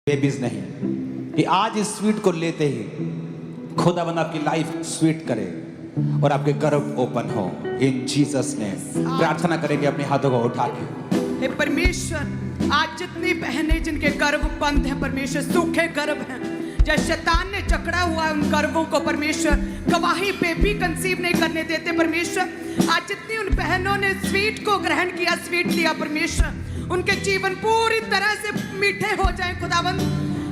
Babies नहीं कि आज इस स्वीट को लेते ही खुदावंद आपकी लाइफ स्वीट करे और आपके गर्भ ओपन हो इन जीसस ने। प्रार्थना करेंगे अपने हाथों को उठा के। हे परमेश्वर, आज जितनी बहनें जिनके गर्भ बंद हैं परमेश्वर, सूखे गर्भ हैं, जब शैतान ने जकड़ा हुआ है उन गर्भों को परमेश्वर गवाही पे भी कंसीव नहीं करने देते परमेश्वर। आज जितनी उन बहनों ने स्वीट को ग्रहण किया, स्वीट लिया परमेश्वर, उनके जीवन पूरी तरह से मीठे हो जाए खुदावंद।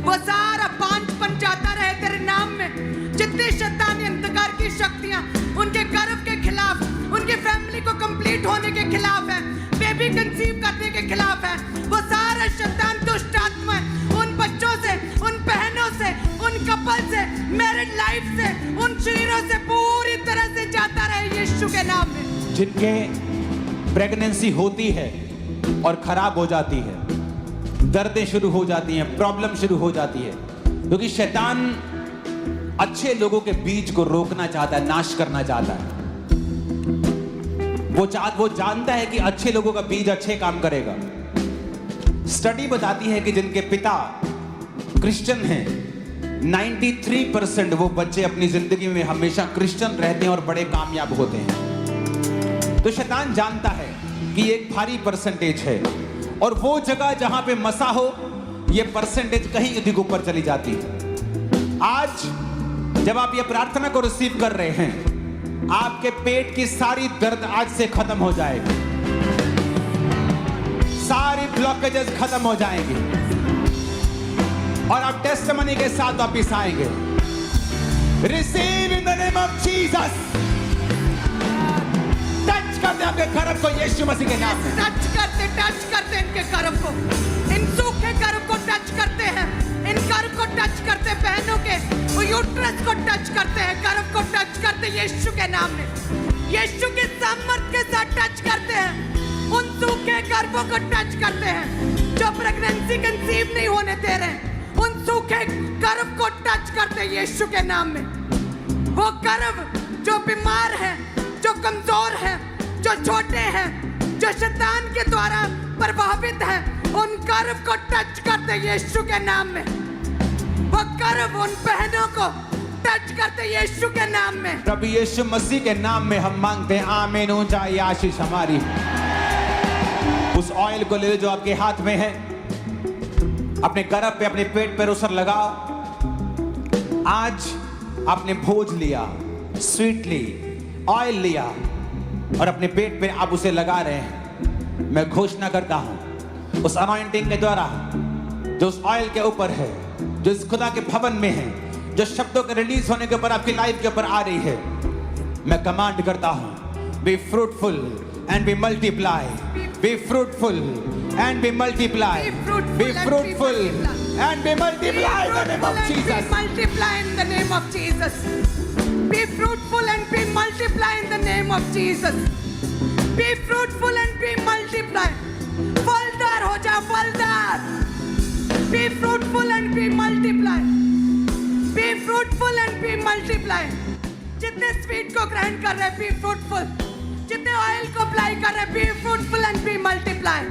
वो सारा पांचपन जाता रहे तेरे नाम में। जितने शैतानी अंधकार की शक्तियां उनके गर्भ के खिलाफ, उनके फैमिली को कंप्लीट होने के खिलाफ है, बेबी कंसीव करने के खिलाफ है, वो सारा शैतान दुष्ट आत्मा उन बच्चों से, उन बहनों से, उन कपल से, मैरिड लाइफ से, उन शरीरों से पूरी तरह से जाता रहे यीशु के नाम में। जिनके प्रेगनेंसी होती है और खराब हो जाती है, दर्दें शुरू हो जाती हैं, प्रॉब्लम शुरू हो जाती है, क्योंकि शैतान अच्छे लोगों के बीज को रोकना चाहता है, नाश करना चाहता है। वो जानता है कि अच्छे लोगों का बीज अच्छे काम करेगा। स्टडी बताती है कि जिनके पिता क्रिश्चियन हैं, 93% वो बच्चे अपनी जिंदगी में हमेशा क्रिश्चियन रहते हैं और बड़े कामयाब होते हैं। तो शैतान जानता है कि एक भारी परसेंटेज है और वो जगह जहां पे मसा हो, ये परसेंटेज कहीं अधिक ऊपर चली जाती है। आज जब आप ये प्रार्थना को रिसीव कर रहे हैं, आपके पेट की सारी दर्द आज से खत्म हो जाएगी, सारी ब्लॉकेजेस खत्म हो जाएंगी और आप टेस्टिमनी के साथ वापिस आएंगे। Receive in the name of Jesus. Touch करते आपके गर्भ को यीशु मसीह के नाम में। टच करते इनके गर्भ को, इन सूखे गर्भ को टच करते हैं, इन गर्भ को टच करते, बहनों के वो यूट्रस को टच करते हैं, गर्भ को टच करते यीशु के नाम में। यीशु के सामर्थ के साथ टच करते हैं, उन सूखे गर्भों को टच करते हैं जो प्रेगनेंसी कंसीव नहीं होने दे रहे, उन सूखे गर्भ को टच करते यीशु के नाम में। वो गर्भ जो बीमार है, जो कमजोर है, जो छोटे हैं, जो शैतान के द्वारा प्रभावित है, उन गर्भ को टच करते यीशु के नाम में। वो गर्भ उन बहनों को टच करते यीशु के नाम में। प्रभु यीशु मसीह के नाम में हम मांगते हैं, आमीन। ऊंचा ये आशीष हमारी। उस ऑयल को ले लो जो आपके हाथ में है, अपने गर्भ पे, अपने पेट पे उसर लगाओ। आज आपने भोज लिया, स्वीट ली, ऑयल लिया और अपने पेट पे आप उसे लगा रहे हैं। मैं घोषणा करता हूं उस अनॉइंटिंग के द्वारा जो उस ऑयल के ऊपर है, जो इस खुदा के भवन में है, जो शब्दों के रिलीज होने के ऊपर आपकी लाइफ के ऊपर आ रही है, मैं कमांड करता हूं, be fruitful and be multiply, be fruitful and be multiply, be fruitful and be multiply in the name of Jesus. Multiply in the name of Jesus. Be fruitful and be multiply in the name of Jesus. Be fruitful and be multiply. फलदार हो जा, फलदार। Be fruitful and be multiply. Be fruitful and be multiply. जितने sweet को ग्रहण कर रहे, be fruitful. जितने ऑयल को अप्लाई कर रहे, be fruitful and be multiply.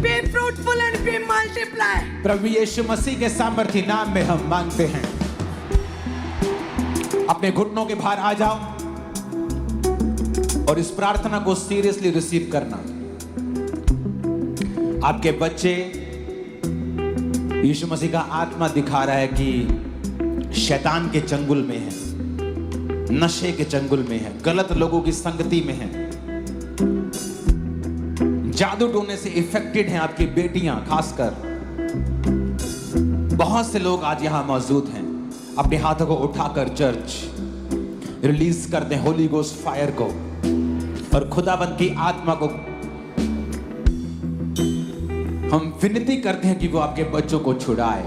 Be fruitful and be multiply. प्रभु यीशु मसीह के सामर्थी नाम में हम मांगते हैं। अपने घुटनों के बाहर आ जाओ और इस प्रार्थना को सीरियसली रिसीव करना। आपके बच्चे, यीशु मसीह का आत्मा दिखा रहा है कि शैतान के चंगुल में है, नशे के चंगुल में है, गलत लोगों की संगति में है, जादू टोने से इफेक्टेड हैं आपकी बेटियां। खासकर बहुत से लोग आज यहां मौजूद हैं। अपने हाथों को उठाकर चर्च रिलीज करते हैं होली गोस्ट फायर को और खुदाबंद की आत्मा को हम विनती करते हैं कि वो आपके बच्चों को छुड़ाए।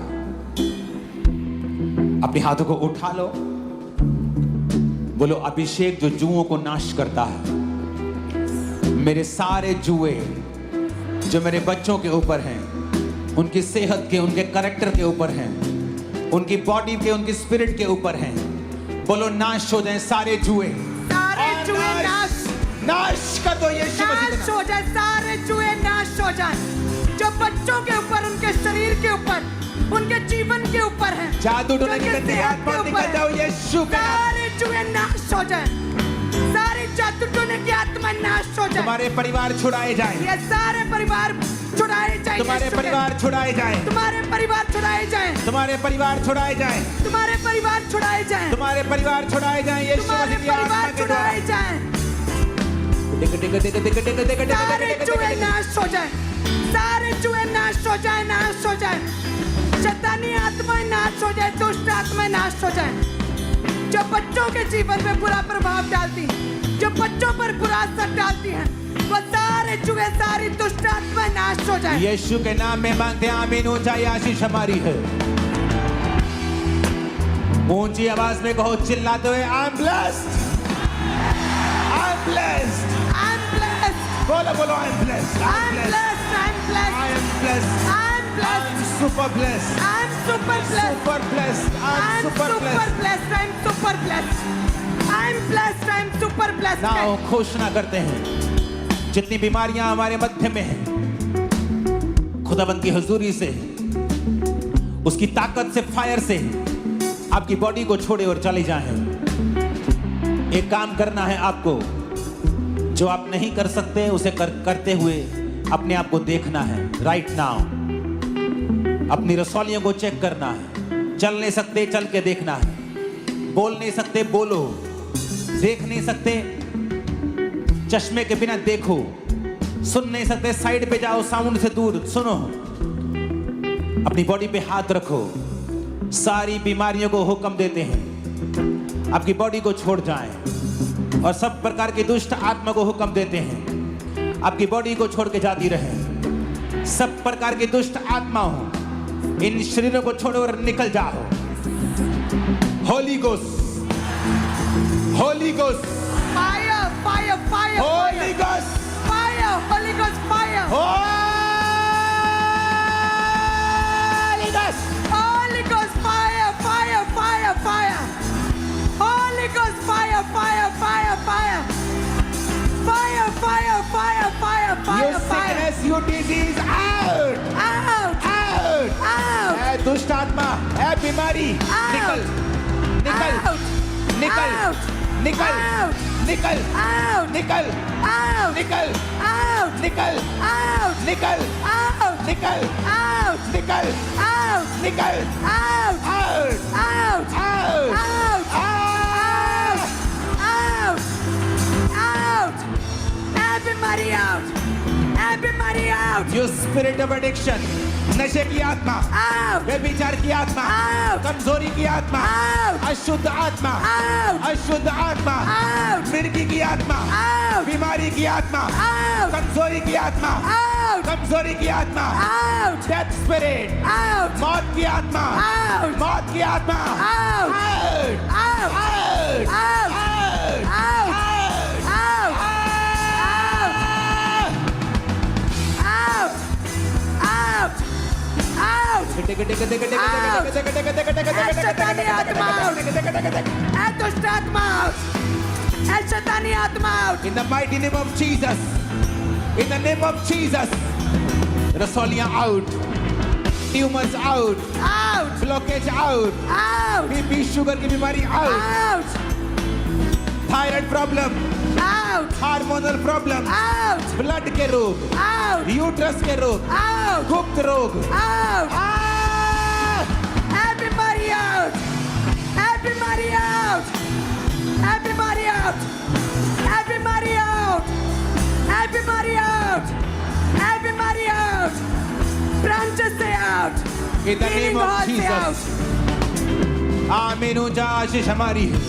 अपने हाथों को उठा लो, बोलो अभिषेक जो जुओं को नाश करता है, मेरे सारे जुए जो मेरे बच्चों के ऊपर हैं, उनकी सेहत के, उनके कैरेक्टर के ऊपर हैं, उनकी बॉडी के, उनकी स्पिरिट के ऊपर हैं, बोलो नाश हो जाए सारे जुए। सारे जुए नाश कर दो यीशु मसीह। नाश हो जाए, सारे जुए नाश हो जाए जो बच्चों के ऊपर, उनके शरीर के ऊपर, उनके जीवन के ऊपर है। जादू टोने की उनके गंदी सेहत आत्मा के ऊपर निकल है। जाओ यीशु के नाम। सारे जुए नाश हो जाए, सारे जादू टोने की आत्मा नाश हो जाए। तुम्हारे परिवार छुड़ाए जाए, ये सारे परिवार छुड़ाए जाए, तुम्हारे यीशु के- परिवार छुड़ाए जाए, तुम्हारे परिवार छुड़ाए जाए, तुम्हारे परिवार छुड़ाए जाए, तुम्हारे परिवार छुड़ाए जाए, तुम्हारे परिवार छुड़ाए जाए यीशु तुम्हारे मसीह की आत्मा परिवार के द्वारा। छुड़ाए जाए। टिक टिक टिक टिक टिक टिक टिक टिक सारे टिक जुए टिक। नाश हो जाए, सारे जुए नाश हो जाए, नाश हो जाए। शैतानी आत्माएं नाश हो जाए, दुष्ट आत्माएं नाश हो जाए। जो बच्चों के जीवन में बुरा प्रभाव डालती, जो बच्चों पर बुरा असर डालती हैं, वो सारे जुए, सारी दुष्ट आत्माएं नाश हो जाए। यीशु के नाम में मांगते हैं आमीन। ऊंचाई आशीष हमारी है। ऊंची आवाज में कहो चिल्लाते हुए I am blessed, I am blessed. I'm blessed, बोलो बोलो I am blessed, I'm blessed, I'm blessed, I am blessed, I'm I blessed, am super blessed, I'm super blessed, super blessed, I am I'm super super blessed. blessed, I'm super blessed, I'm blessed, I'm super blessed। Now घोषणा करते हैं जितनी बीमारियां हमारे मध्य में हैं, खुदाबंद की हुजूरी से, उसकी ताकत से, फायर से आपकी बॉडी को छोड़े और चले जाएं। एक काम करना है आपको, जो आप नहीं कर सकते उसे करते हुए अपने आप को देखना है। राइट नाउ अपनी रसौलियों को चेक करना है। चल नहीं सकते चल के देखना है, बोल नहीं सकते बोलो, देख नहीं सकते चश्मे के बिना देखो, सुन नहीं सकते साइड पे जाओ, साउंड से दूर सुनो। अपनी बॉडी पे हाथ रखो, सारी बीमारियों को हुक्म देते हैं आपकी बॉडी को छोड़ जाएं, और सब प्रकार की दुष्ट आत्मा को हुक्म देते हैं आपकी बॉडी को छोड़ के जाती रहे। सब प्रकार की दुष्ट आत्माओं इन शरीरों को छोड़ो और निकल जाओ। Holi ghost, Holi ghost, Fire, fire, fire, Holi fire, ghost, fire, Holy Ghost, fire, Holi ghost. Holy Ghost, fire, fire, fire, fire, Holy Ghost, fire, fire, fire, fire, fire, fire, fire, fire, You fire, fire, sickness, you disease, out, out, out. out, ऐ दुष्ट आत्मा, ऐ बीमारी, निकल, निकल, out, निकल, out, निकल, out, निकल, out, निकल, out, निकल, out, निकल, out, निकल, out, निकल, out, निकल, out, निकल, out, out, out, out, out, out, out, everybody out, everybody out, You spirit of addiction, नशे की आत्मा, out, व्यभिचार की आत्मा, out, कमजोरी की आत्मा, out, अशुद्ध आत्मा, out, अशुद्ध आत्मा, out, मिर्गी की आत्मा, out, बीमारी की आत्मा, out, कमजोरी की आत्मा, out, कमजोरी की आत्मा, out, डेथ स्पिरिट, out, मौत की आत्मा, out, मौत की आत्मा, out, out, out, out, out, out, out, out, out, out, शैतानी आत्मा out, ऐ दुष्ट आत्मा out, ऐ शैतानी आत्मा out, In the mighty name of Jesus, in the name of Jesus, रसौलियां out, tumors out, out, blockage out, out, BP sugar की बीमारी out, out, thyroid problem, out, hormonal problem, out, blood के रोग, out, uterus के रोग, out, गुप्त रोग, out, everybody out, everybody out, everybody out, everybody out, everybody out, everybody out, branches से out, In the name healing of heart से Jesus. out, आमीन। ऊंचा आशीष हमारी है।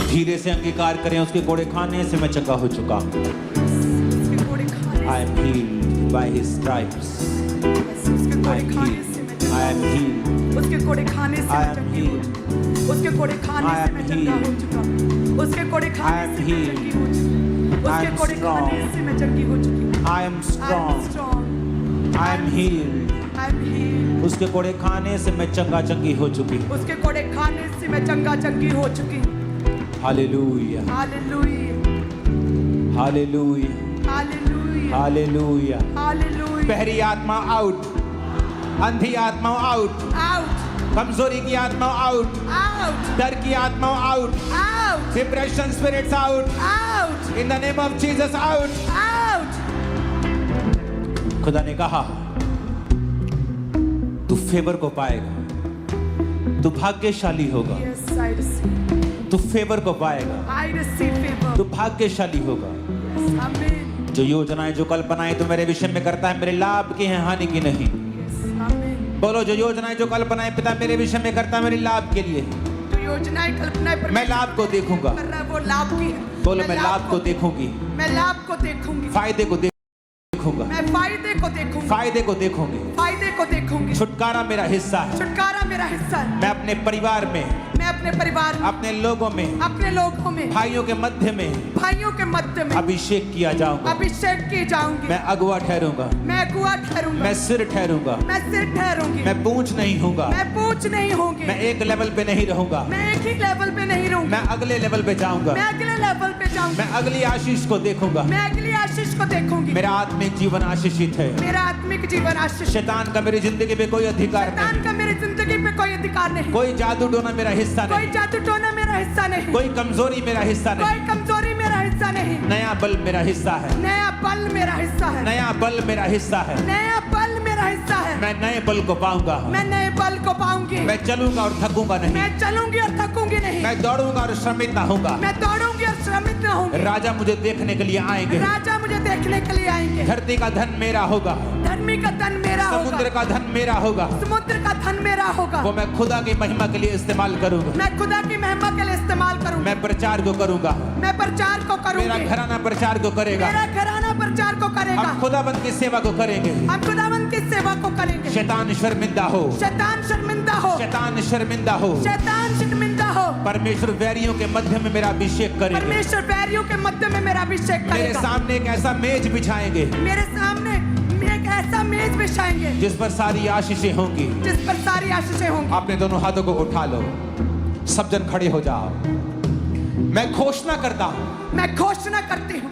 धीरे से अंगीकार करें, उसके कोड़े खाने से मैं चंगा हो चुका हूं। उसके कोड़े खाने I am healed by his stripes. से, उसके I कोड़े am खाने healed. से मैं I am healed. उसके कोड़े खाने से I मैं am चंगी हो healed. चुकी, उसके कोड़े खाने I से am मैं चंगा हो healed. चुका, उसके कोड़े I खाने am से मैं healed. चंगी हो चुकी, I उसके am कोड़े strong. खाने से मैं चंगी हो चुकी। I am I am strong. strong. I am healed. I am healed. उसके कोड़े खाने से मैं चंगा चंगी हो चुकी। उसके कोड़े खाने से मैं चंगा चंगी हो चुकी। Hallelujah, hallelujah, hallelujah, hallelujah, hallelujah. Hallelujah. बहरी आत्मा आउट, अंधी आत्मा आउट, out, कमजोरी की आत्मा आउट, out, डर की आत्मा out, out, depression spirits out, out, in the name of Jesus out. out. खुदा ने कहा तू फेवर को पाएगा, तू भाग्यशाली होगा, Yes, I receive. तू फेवर को पाएगा, I receive favor. तू भाग्यशाली होगा। Yes, amen. जो योजनाएं जो कल्पनाएं तो मेरे विषय में करता है, मेरे लाभ की हैं, हानि की नहीं। Yes, amen. बोलो, जो योजनाएं जो कल्पनाएं पिता मेरे विषय में करता है, मेरे लाभ के लिए, जो योजनाएं कल्पनाएं मैं परमेश्वर लाभ को देखूंगा। कर रहा है वो लाभ की है। बोलो, मैं लाभ को देखूंगी, मैं लाभ को देखूंगी, फायदे को देखूंगा, मैं फायदे को देखूंगी, फायदे को देखूंगी। फायदे को देखूंगी। छुटकारा मेरा हिस्सा है। छुटकारा मेरा हिस्सा है। मैं अपने परिवार में, मैं अपने परिवार में, अपने लोगों में, अपने लोगों में, भाइयों के मध्य में भाइयों के मध्य में अभिषेक किया जाऊंगा। अभिषेक की जाऊंगी। मैं अगुआ ठहरूंगा, मैं अगुआ ठहरूंगा, मैं सिर ठहरूंगा, मैं सिर ठहरूंगी, मैं पूंछ नहीं होऊंगा, मैं पूछ नहीं होंगी, मैं एक लेवल पे नहीं रहूंगा, मैं एक ही लेवल पे नहीं रहूंगी, मैं अगले लेवल पे जाऊंगा, मैं अगले लेवल पे जाऊंगी, मैं अगली आशीष को देखूंगा। मैं अगली आशीष को देखूंगी। मेरा आत्मिक जीवन आशीषित है। मेरा आत्मिक जीवन आशीष। शैतान का मेरी जिंदगी पे कोई अधिकार नहीं, शैतान का मेरी जिंदगी पे कोई अधिकार नहीं, कोई जादू टोना मेरा हिस्सा कोई नहीं, जादू टोना मेरा हिस्सा नहीं, कोई कमजोरी मेरा हिस्सा नहीं। कोई कमजोरी मेरा हिस्सा नहीं, नया बल मेरा हिस्सा है, नया बल मेरा हिस्सा है, नया बल मेरा हिस्सा है। नया बल मेरा हिस्सा है। मैं नए बल को पाऊंगा, मैं नए बल को पाऊंगी, मैं चलूंगा और थकूंगा नहीं, मैं चलूंगी और थकूंगी नहीं, मैं दौड़ूंगा और श्रमित ना होऊंगा। मैं दौड़ूंगी और श्रमित न होंगी। राजा मुझे देखने के लिए आएंगे, राजा मुझे देखने के लिए आएंगे। धरती का धन मेरा होगा, धर्मी का धन मेरा समुद्र होगा, का धन मेरा होगा, समुद्र का धन मेरा होगा। वो मैं खुदा की महिमा के लिए इस्तेमाल करूंगा। मैं खुदा की महिमा के लिए इस्तेमाल करूंगा। मैं प्रचार को करूंगा, मैं प्रचार को मेरा करूंगी, घराना प्रचार को करेगा, मेरा घराना प्रचार को करेगा, हम खुदाबंद की सेवा को करेंगे। हम खुदावंत की सेवा को करेंगे। शैतान शर्मिंदा हो, शैतान शर्मिंदा हो, शैतान शर्मिंदा हो, शैतान शर्मिंदा हो। परमेश्वर वैरियों के मध्य में मेरा अभिषेक करेंगे। परमेश्वर वैरियों के मध्य में मेरा अभिषेक मेरे करेगा। सामने एक ऐसा मेज बिछाएंगे मेरे सामने एक ऐसा मेज बिछाएंगे जिस पर सारी आशीषें होंगी। जिस पर सारी आशीषें होंगी। अपने दोनों हाथों को उठा लो, सब जन खड़े हो जाओ। मैं घोषणा करता हूं, मैं घोषणा करती हूँ,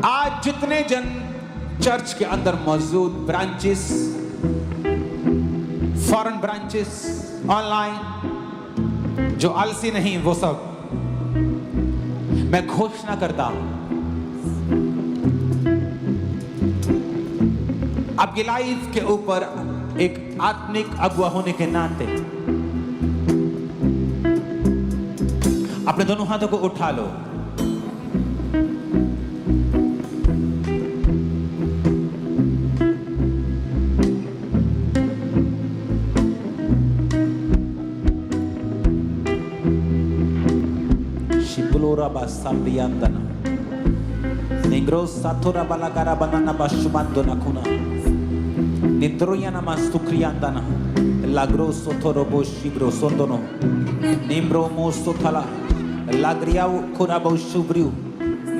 आज जितने जन चर्च के अंदर मौजूद, ब्रांचेस, फॉरेन ब्रांचेस, ऑनलाइन, जो आलसी नहीं वो सब, मैं घोषणा करता हूं आपकी लाइफ के ऊपर एक आत्मिक अगुआ होने के नाते अपने दोनों हाथों को उठा लो। शिबलोरा बासाम्बियांदना Negro satura balagara banana bashubando nakuna. Nitroyana mastukriandana. Lagro sotoro boshibro sondono. Nimbro mosotala. Lagriau kurabo shubriu.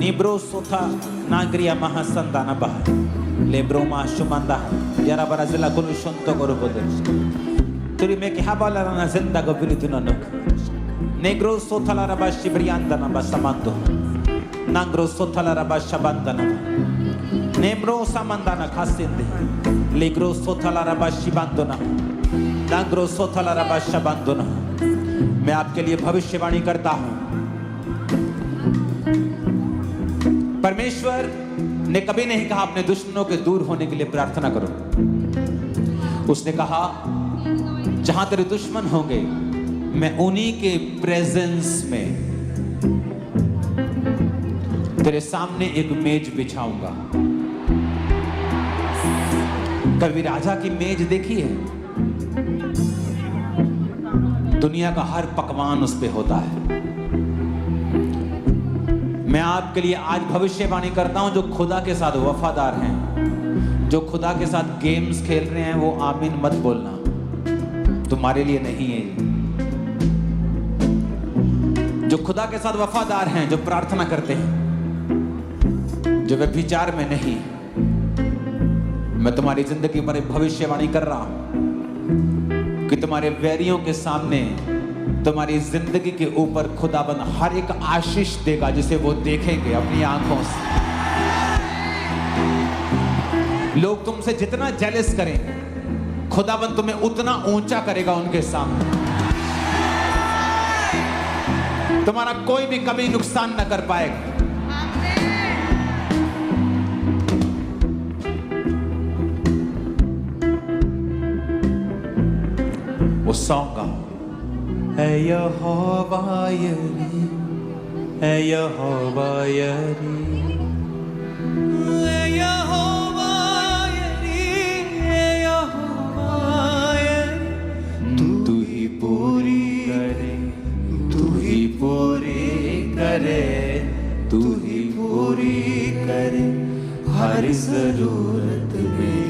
Nibro sota nagria mahasandana bah. Lebro mashumanda. Yara barazila kulushonto gorobode. Turi meki habala na zenda gobiritunano. Negro sotala rabashibriandana basamando. Nangro sotala rabasha bandana, Nembro samandana kasinde, Legro sotala rabashi bandana, Nangro sotala rabasha bandana। मैं आपके लिए भविष्यवाणी करता हूं। परमेश्वर ने कभी नहीं कहा अपने दुश्मनों के दूर होने के लिए प्रार्थना करो। उसने कहा जहां तेरे दुश्मन होंगे मैं उन्हीं के प्रेजेंस में तेरे सामने एक मेज बिछाऊंगा। कभी राजा की मेज देखी है? दुनिया का हर पकवान उस पे होता है। मैं आपके लिए आज भविष्यवाणी करता हूं, जो खुदा के साथ वफादार हैं, जो खुदा के साथ गेम्स खेल रहे हैं, वो आमीन मत बोलना, तुम्हारे लिए नहीं है। जो खुदा के साथ वफादार हैं, जो प्रार्थना करते हैं, जो व्यभिचार में नहीं, मैं तुम्हारी जिंदगी पर भविष्यवाणी कर रहा हूं कि तुम्हारे वैरियों के सामने तुम्हारी जिंदगी के ऊपर खुदाबंद हर एक आशीष देगा जिसे वो देखेंगे अपनी आंखों से। लोग तुमसे जितना जेलस करें, खुदाबंद तुम्हें उतना ऊंचा करेगा उनके सामने। तुम्हारा कोई भी कभी नुकसान न कर पाएगा। वो सॉन्ग गाओ। है यहोवा यरी, है यहोवा यरी, है यहोवा यरी, है यहोवा यरी। तू ही पूरी करे, तू ही पूरी करे, तू ही पूरी करे हर जरूरत मेरी।